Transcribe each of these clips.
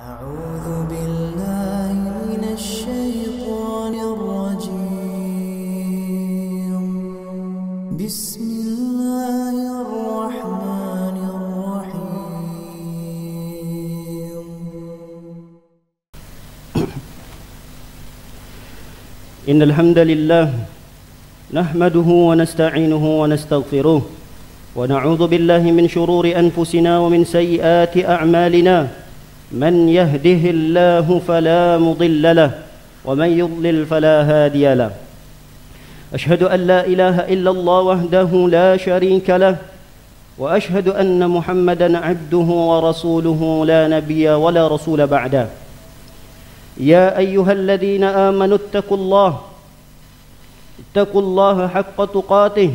أعوذ بالله من الشيطان الرجيم بسم الله الرحمن الرحيم إن الحمد لله نحمده ونستعينه ونستغفره ونعوذ بالله من شرور أنفسنا ومن سيئات أعمالنا من يهده الله فلا مضل له ومن يضلل فلا هادي له أشهد أن لا إله إلا الله وحده لا شريك له وأشهد أن محمدا عبده ورسوله لا نبي ولا رسول بعده يا أيها الذين آمنوا اتقوا الله حق تقاته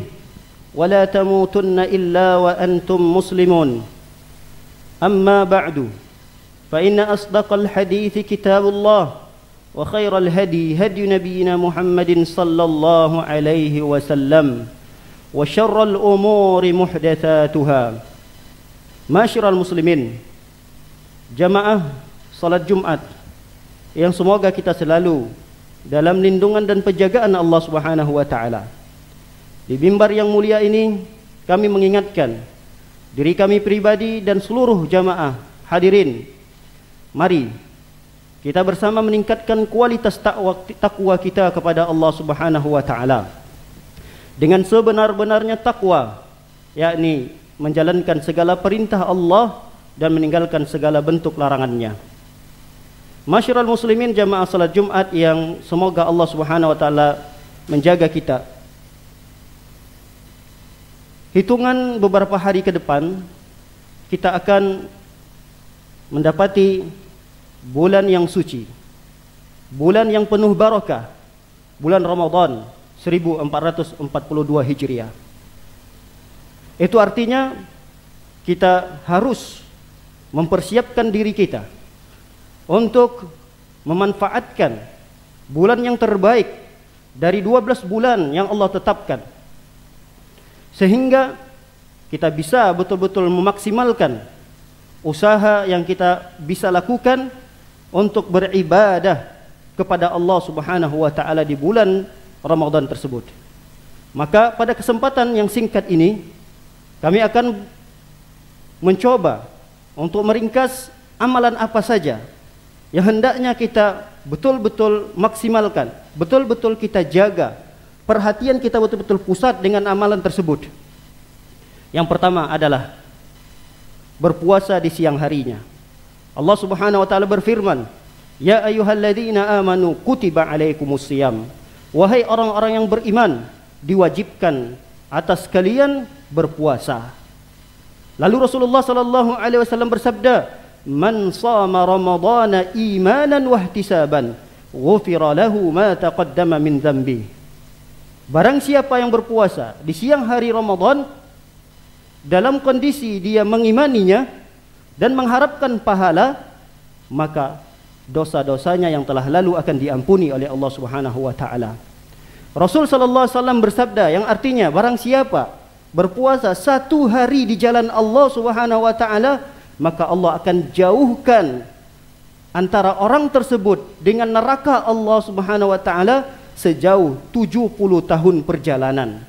ولا تموتن إلا وأنتم مسلمون أما بعد فإن أصدق الحديث كتاب الله وخير الهدي هدي نبينا محمد صلى الله عليه وسلم وشر الأمور محدثاتها. Masyiral muslimin, jamaah salat Jumat yang semoga kita selalu dalam lindungan dan penjagaan Allah Subhanahu wa taala. Di mimbar yang mulia ini kami mengingatkan diri kami pribadi dan seluruh jamaah hadirin, mari kita bersama meningkatkan kualitas takwa kita kepada Allah Subhanahu wa taala dengan sebenar-benarnya takwa, yakni menjalankan segala perintah Allah dan meninggalkan segala bentuk larangannya. Masyiral muslimin, jamaah salat Jumat yang semoga Allah Subhanahu wa taala menjaga kita. Hitungan beberapa hari ke depan kita akan mendapati bulan yang suci, bulan yang penuh barakah, bulan Ramadan 1442 Hijriah. Itu artinya kita harus mempersiapkan diri kita untuk memanfaatkan bulan yang terbaik dari 12 bulan yang Allah tetapkan, sehingga kita bisa betul-betul memaksimalkan usaha yang kita bisa lakukan untuk beribadah kepada Allah Subhanahu wa taala di bulan Ramadan tersebut. Maka pada kesempatan yang singkat ini kami akan mencoba untuk meringkas amalan apa saja yang hendaknya kita betul-betul maksimalkan, betul-betul kita jaga, perhatian kita betul-betul pusat dengan amalan tersebut. Yang pertama adalah berpuasa di siang harinya. Allah Subhanahu wa taala berfirman, "Ya ayyuhalladzina amanu kutiba alaikumusiyam." Wahai orang-orang yang beriman, diwajibkan atas kalian berpuasa. Lalu Rasulullah sallallahu alaihi wasallam bersabda, "Man shama ramadhana imanan wa ihtisaban, ghufira lahu ma taqaddama min dzambi." Barang siapa yang berpuasa di siang hari Ramadan dalam kondisi dia mengimaninya dan mengharapkan pahala, maka dosa-dosanya yang telah lalu akan diampuni oleh Allah Subhanahu wa taala. Rasul sallallahu alaihi wasallam bersabda yang artinya barang siapa berpuasa satu hari di jalan Allah Subhanahu wa taala, maka Allah akan jauhkan antara orang tersebut dengan neraka Allah Subhanahu wa taala sejauh 70 tahun perjalanan.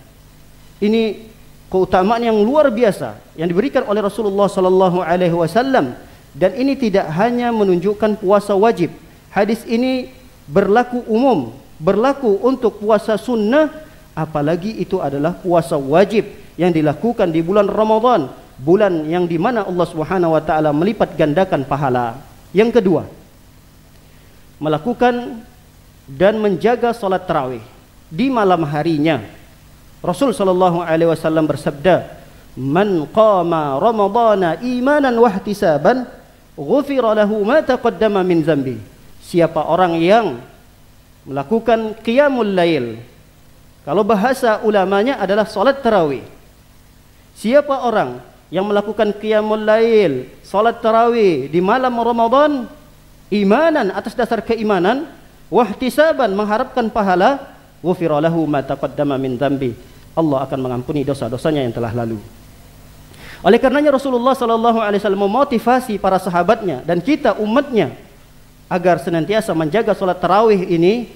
Ini keutamaan yang luar biasa yang diberikan oleh Rasulullah sallallahu alaihi wasallam, dan ini tidak hanya menunjukkan puasa wajib. Hadis ini berlaku umum, berlaku untuk puasa sunnah, apalagi itu adalah puasa wajib yang dilakukan di bulan Ramadan, bulan yang di mana Allah Subhanahu wa taala melipat gandakan pahala. Yang kedua, melakukan dan menjaga salat tarawih di malam harinya. Rasul sallallahu alaihi wasallam bersabda, "Man qama ramadhana imanan wa ihtisaban, ghufira lahu ma taqaddama min dzambi." Siapa orang yang melakukan qiyamul lail, kalau bahasa ulamanya adalah salat tarawih. Siapa orang yang melakukan qiyamul lail, salat tarawih di malam Ramadan, imanan atas dasar keimanan, wa ihtisaban mengharapkan pahala, ghufira lahu ma taqaddama min dzambi, Allah akan mengampuni dosa-dosanya yang telah lalu. Oleh karenanya Rasulullah sallallahu alaihi wasallam memotivasi para sahabatnya dan kita umatnya agar senantiasa menjaga salat tarawih ini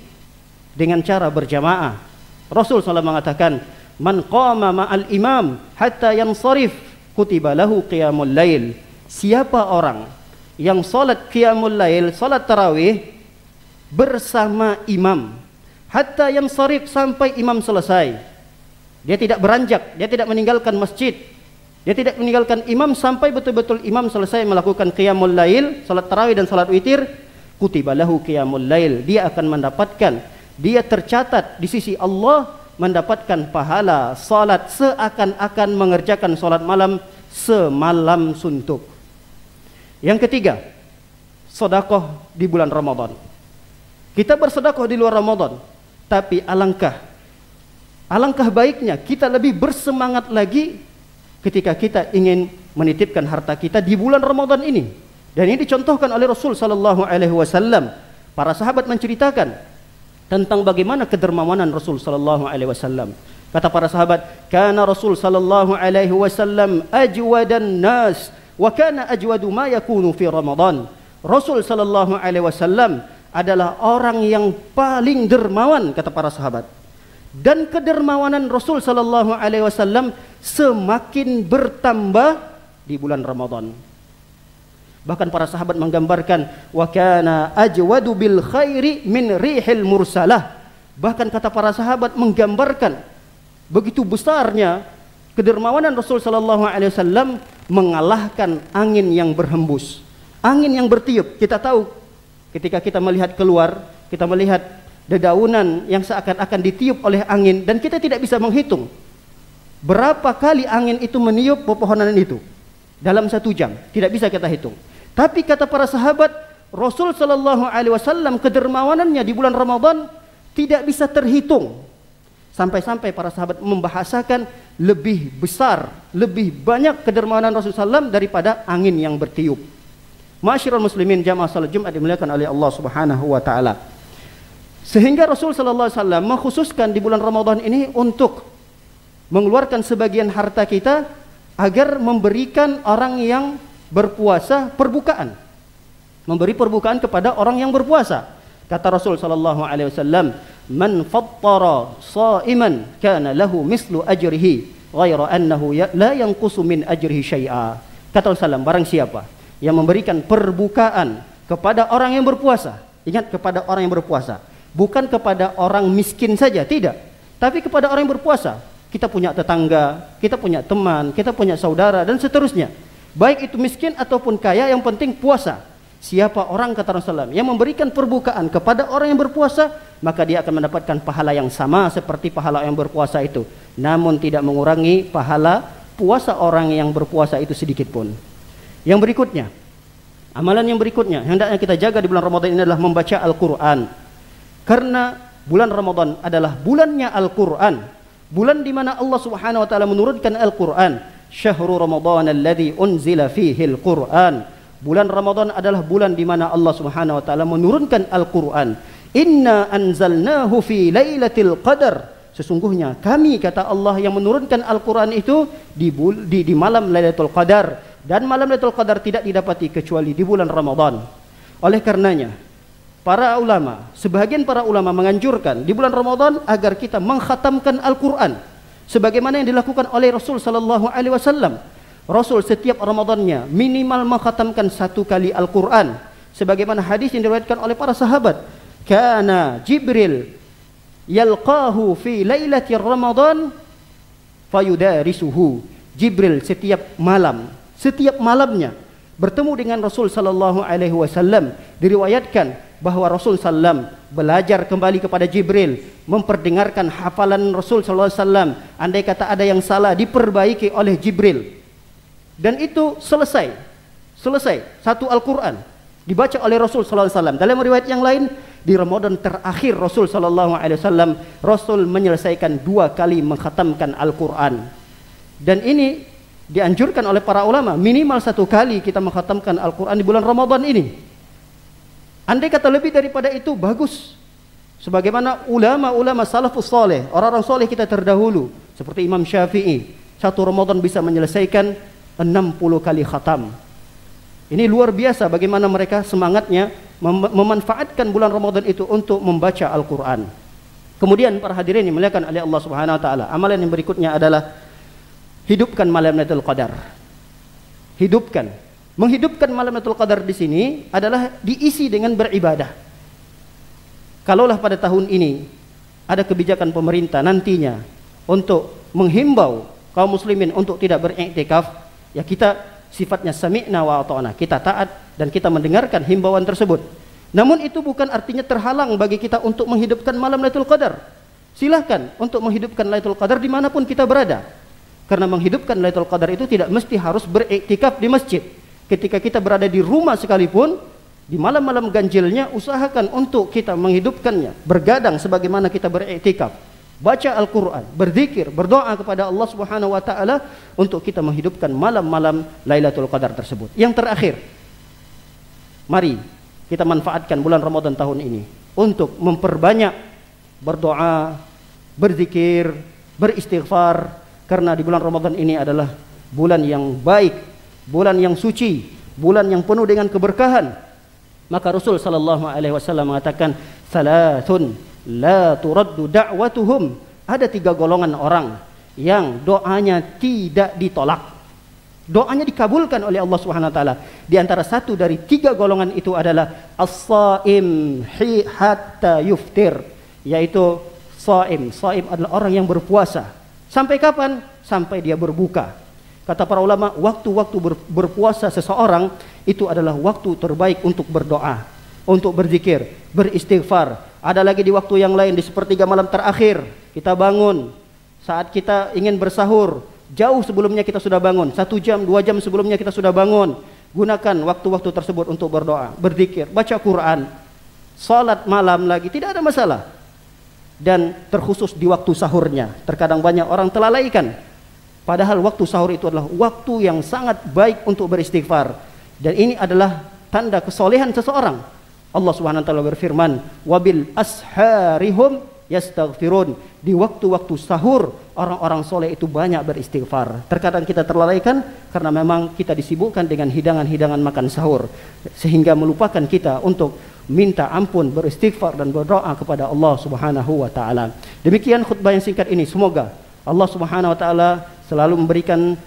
dengan cara berjamaah. Rasul sallallahu mengatakan, "Man qama ma'al imam hatta yansarif kutiba lahu qiyamul lail." Siapa orang yang salat qiyamul lail, salat tarawih bersama imam hatta yansarif, sampai imam selesai. Dia tidak beranjak, dia tidak meninggalkan masjid, dia tidak meninggalkan imam sampai betul-betul imam selesai melakukan qiyamul lail, salat tarawih dan salat witir. Kutiba lahu qiyamul lail, dia akan mendapatkan, dia tercatat di sisi Allah mendapatkan pahala salat seakan-akan mengerjakan salat malam semalam suntuk. Yang ketiga, sedekah di bulan Ramadan. Kita bersedekah di luar Ramadan, tapi alangkah baiknya kita lebih bersemangat lagi ketika kita ingin menitipkan harta kita di bulan Ramadan ini. Dan ini dicontohkan oleh Rasul sallallahu alaihi wasallam. Para sahabat menceritakan tentang bagaimana kedermawanan Rasul sallallahu alaihi wasallam. Kata para sahabat, "Kana Rasul sallallahu alaihi wasallam ajwadan nas wa kana ajwadu ma yakunu fi Ramadan." Rasul sallallahu alaihi wasallam adalah orang yang paling dermawan, kata para sahabat. Dan kedermawanan Rasul sallallahu alaihi wasallam semakin bertambah di bulan Ramadan. Bahkan para sahabat menggambarkan, wa kana ajwadu bil khairi min rihil mursalah. Bahkan kata para sahabat menggambarkan begitu besarnya kedermawanan Rasul sallallahu alaihi wasallam mengalahkan angin yang berhembus, angin yang bertiup. Kita tahu ketika kita melihat keluar, kita melihat dedaunan yang seakan-akan ditiup oleh angin, dan kita tidak bisa menghitung berapa kali angin itu meniup pepohonan itu dalam 1 jam, tidak bisa kita hitung. Tapi kata para sahabat, Rasul sallallahu alaihi wasallam kedermawanannya di bulan Ramadan tidak bisa terhitung. Sampai-sampai para sahabat membahasakan lebih besar, lebih banyak kedermawanan Rasul sallallahu daripada angin yang bertiup. Ma'asyiral muslimin, jamaah salat Jumat dimuliakan oleh Allah Subhanahu wa taala. Sehingga Rasul sallallahu alaihi wasallam mengkhususkan di bulan Ramadan ini untuk mengeluarkan sebagian harta kita agar memberikan orang yang berpuasa perbukaan, memberi perbukaan kepada orang yang berpuasa. Kata Rasul sallallahu alaihi wasallam, "Man fattara sha'iman kana lahu mislu ajrihi ghaira annahu la yanqusu min ajrihi syai'a." Kata Rasulullah, barang siapa yang memberikan perbukaan kepada orang yang berpuasa, ingat, kepada orang yang berpuasa, bukan kepada orang miskin saja, tidak, tapi kepada orang yang berpuasa. Kita punya tetangga, kita punya teman, kita punya saudara, dan seterusnya. Baik itu miskin ataupun kaya, yang penting puasa. Siapa orang, kata Rasulullah, yang memberikan perbukaan kepada orang yang berpuasa, maka dia akan mendapatkan pahala yang sama seperti pahala yang berpuasa itu, namun tidak mengurangi pahala puasa orang yang berpuasa itu sedikit pun. Yang berikutnya, amalan yang berikutnya yang hendaknya kita jaga di bulan Ramadan ini adalah membaca Al-Quran. Karena bulan Ramadan adalah bulannya Al-Quran, bulan di mana Allah Subhanahu wa taala menurunkan Al-Quran. Syahrul Ramadan alladzi unzila fihi Al-Quran. Bulan Ramadan adalah bulan di mana Allah Subhanahu wa taala menurunkan Al-Quran. Inna anzalnahu fi lailatul qadar. Sesungguhnya kami, kata Allah, yang menurunkan Al-Quran itu di malam Lailatul Qadar, dan malam Lailatul Qadar tidak didapati kecuali di bulan Ramadan. Oleh karenanya, para ulama, sebagian para ulama menganjurkan di bulan Ramadan agar kita mengkhatamkan Al-Quran sebagaimana yang dilakukan oleh Rasul sallallahu alaihi wasallam. Rasul setiap Ramadannya minimal mengkhatamkan 1 kali Al-Quran, sebagaimana hadis yang diriwayatkan oleh para sahabat. Kana Jibril yalqahu fi lailati Ramadan fayudarisuhu. Jibril setiap malamnya bertemu dengan Rasul sallallahu alaihi wasallam. Diriwayatkan bahwa Rasul sallam belajar kembali kepada Jibril, memperdengarkan hafalan Rasul sallallahu alaihi wasallam. Andai kata ada yang salah, diperbaiki oleh Jibril. Dan itu selesai 1 Al-Quran dibaca oleh Rasul sallallahu alaihi wasallam. Dalam riwayat yang lain, di Ramadan terakhir Rasul sallallahu alaihi wasallam, Rasul menyelesaikan 2 kali mengkhatamkan Al-Quran. Dan ini dianjurkan oleh para ulama, minimal 1 kali kita mengkhatamkan Al-Quran di bulan Ramadan ini. Andai kata lebih daripada itu, bagus. Sebagaimana ulama-ulama salafus saleh, orang-orang saleh kita terdahulu, seperti Imam Syafi'i, 1 Ramadan bisa menyelesaikan 60 kali khatam. Ini luar biasa bagaimana mereka semangatnya memanfaatkan bulan Ramadan itu untuk membaca Al-Quran. Kemudian para hadirin yang dimuliakan oleh Allah Subhanahu wa taala, amalan yang berikutnya adalah hidupkan malam Lailatul Qadar. Hidupkan. Menghidupkan malam Lailatul Qadar di sini adalah diisi dengan beribadah. Kalaulah pada tahun ini ada kebijakan pemerintah nantinya untuk menghimbau kaum muslimin untuk tidak beriktikaf, ya kita sifatnya sami'na wa ata'na, kita taat dan kita mendengarkan himbauan tersebut. Namun itu bukan artinya terhalang bagi kita untuk menghidupkan malam Lailatul Qadar. Silahkan untuk menghidupkan Lailatul Qadar dimanapun kita berada. Karena menghidupkan Lailatul Qadar itu tidak mesti harus beriktikaf di masjid. Ketika kita berada di rumah sekalipun, di malam-malam ganjilnya usahakan untuk kita menghidupkannya, bergadang sebagaimana kita beriktikaf, baca Al-Quran, berzikir, berdoa kepada Allah Subhanahu wa taala untuk kita menghidupkan malam-malam Lailatul Qadar tersebut. Yang terakhir, mari kita manfaatkan bulan Ramadan tahun ini untuk memperbanyak berdoa, berzikir, beristighfar, karena di bulan Ramadan ini adalah bulan yang baik, bulan yang suci, bulan yang penuh dengan keberkahan. Maka Rasul sallallahu alaihi wasallam mengatakan, "Salasun la turaddu da'watuhum." Ada 3 golongan orang yang doanya tidak ditolak. Doanya dikabulkan oleh Allah Subhanahu wa taala. Di antara satu dari 3 golongan itu adalah as-shaim hatta yuftir, yaitu shaim. Shaim adalah orang yang berpuasa. Sampai kapan? Sampai dia berbuka. Kata para ulama, waktu-waktu berpuasa seseorang itu adalah waktu terbaik untuk berdoa, untuk berzikir, beristighfar. Ada lagi di waktu yang lain, di sepertiga malam terakhir kita bangun, saat kita ingin bersahur, jauh sebelumnya kita sudah bangun, 1 jam, 2 jam sebelumnya kita sudah bangun. Gunakan waktu-waktu tersebut untuk berdoa, berzikir, baca Quran, salat malam lagi, tidak ada masalah. Dan terkhusus di waktu sahurnya, terkadang banyak orang telalaikan. Padahal waktu sahur itu adalah waktu yang sangat baik untuk beristighfar. Dan ini adalah tanda kesolehan seseorang. Allah Subhanahu wa taala berfirman, "Wabil asharihum yastaghfirun." Di waktu-waktu sahur orang-orang soleh itu banyak beristighfar. Terkadang kita terlalaikan karena memang kita disibukkan dengan hidangan-hidangan makan sahur, sehingga melupakan kita untuk minta ampun, beristighfar dan berdoa kepada Allah Subhanahu wa taala. Demikian khutbah yang singkat ini. Semoga Allah Subhanahu wa taala selalu memberikan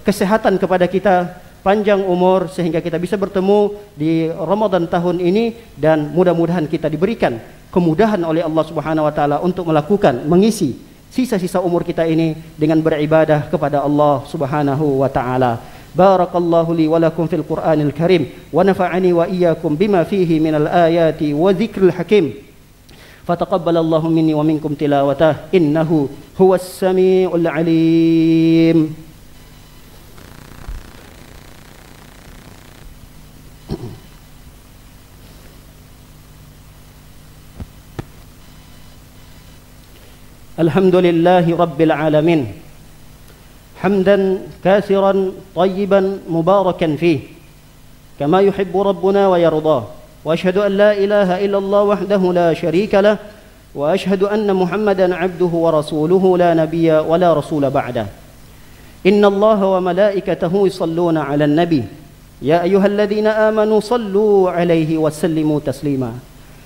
kesehatan kepada kita, panjang umur, sehingga kita bisa bertemu di Ramadan tahun ini, dan mudah-mudahan kita diberikan kemudahan oleh Allah Subhanahu wa taala untuk mengisi sisa-sisa umur kita ini dengan beribadah kepada Allah Subhanahu wa taala. Barakallahu li wa lakum fil Qur'anil Karim wa nafa'ani wa iyyakum bima fihi minal ayati wa dzikril hakim. Fataqabbalallahu minni wa minkum tilawatah, innahu huwas samiul alim. Alhamdulillahi rabbil alamin, hamdan katsiran tayyiban mubarakan fih, kama yuhibbu rabbuna wa yardah. وأشهد أن لا إله إلا الله وحده لا شريك له وأشهد أن محمدا عبده ورسوله لا نبي ولا رسول بعده إن الله وملائكته يصلون على النبي يا أيها الذين آمنوا صلوا عليه وسلموا تسليما.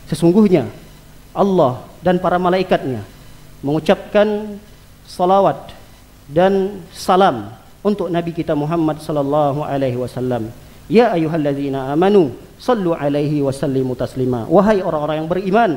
Sesungguhnya Allah dan para malaikatnya mengucapkan salawat dan salam untuk Nabi kita Muhammad sallallahu alaihi wasallam. Ya ayyuhalladzina amanu sallu alaihi wa sallimu taslima. Wahai orang-orang yang beriman,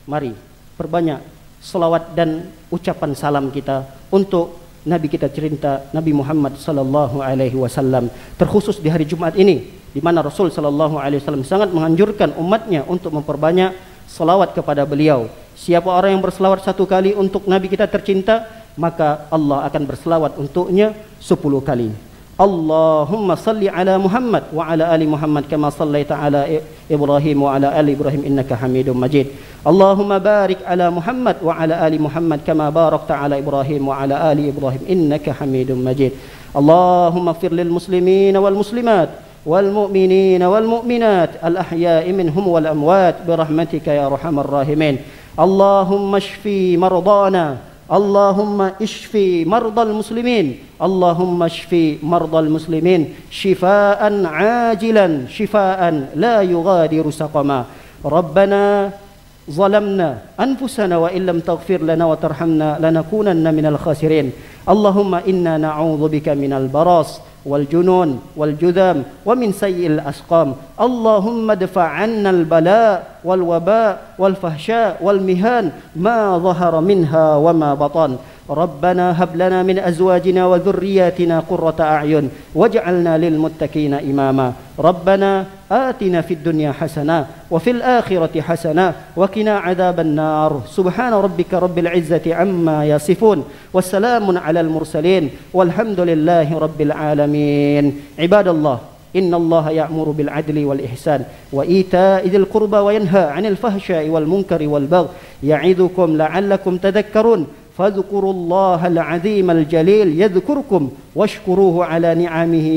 mari perbanyak selawat dan ucapan salam kita untuk Nabi kita cinta Nabi Muhammad sallallahu alaihi wasallam. Terkhusus di hari Jumat ini, di mana Rasul sallallahu alaihi wasallam sangat menganjurkan umatnya untuk memperbanyak selawat kepada beliau. Siapa orang yang berselawat 1 kali untuk Nabi kita tercinta, maka Allah akan berselawat untuknya 10 kali. Allahumma salli ala Muhammad wa ala ali Muhammad kama sallaita ala Ibrahim wa ala ali Ibrahim innaka Hamidum Majid. Allahumma barik ala Muhammad wa ala ali Muhammad kama barakta ala Ibrahim wa ala ali Ibrahim innaka Hamidum Majid. Allahumma ighfir lil muslimin wal muslimat wal mu'minin wal mu'minat al ahya'i minhum wal amwat bi rahmatika ya arhamar rahimin. Allahumma shfi mardana Allahumma ishfi mardal muslimin, Allahumma ishfi mardal muslimin shifaan ajilan shifaan la yughadiru saqama. Rabbana zalamna anfusana wa illam taghfir lana wa tarhamna lanakunanna minal khasirin. Allahumma inna na'udzubika minal baras والجنون والجذام ومن سيء الأسقام. اللهم ادفع عنا البلاء والوباء والفحشاء والمهان ما ظهر منها وما بطن. ربنا هب لنا من أزواجنا وذرياتنا قرة أعين واجعلنا للمتقين إماما. ربنا آتنا في الدنيا حسنة وفي الآخرة حسنة وقنا عذاب النار. سبحان ربك رب العزة عما يصفون والسلام على المرسلين والحمد لله رب العالمين. عباد الله، إن الله يأمر بالعدل والإحسان وإيتاء ذي القربى وينهى عن الفحشاء والمنكر والبغي يعظكم لعلكم تذكرون. فاذكروا الله العظيم الجليل يذكركم واشكروه على نعمه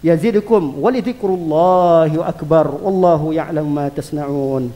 يزدكم ولذكر الله أكبر والله يعلم ما تصنعون.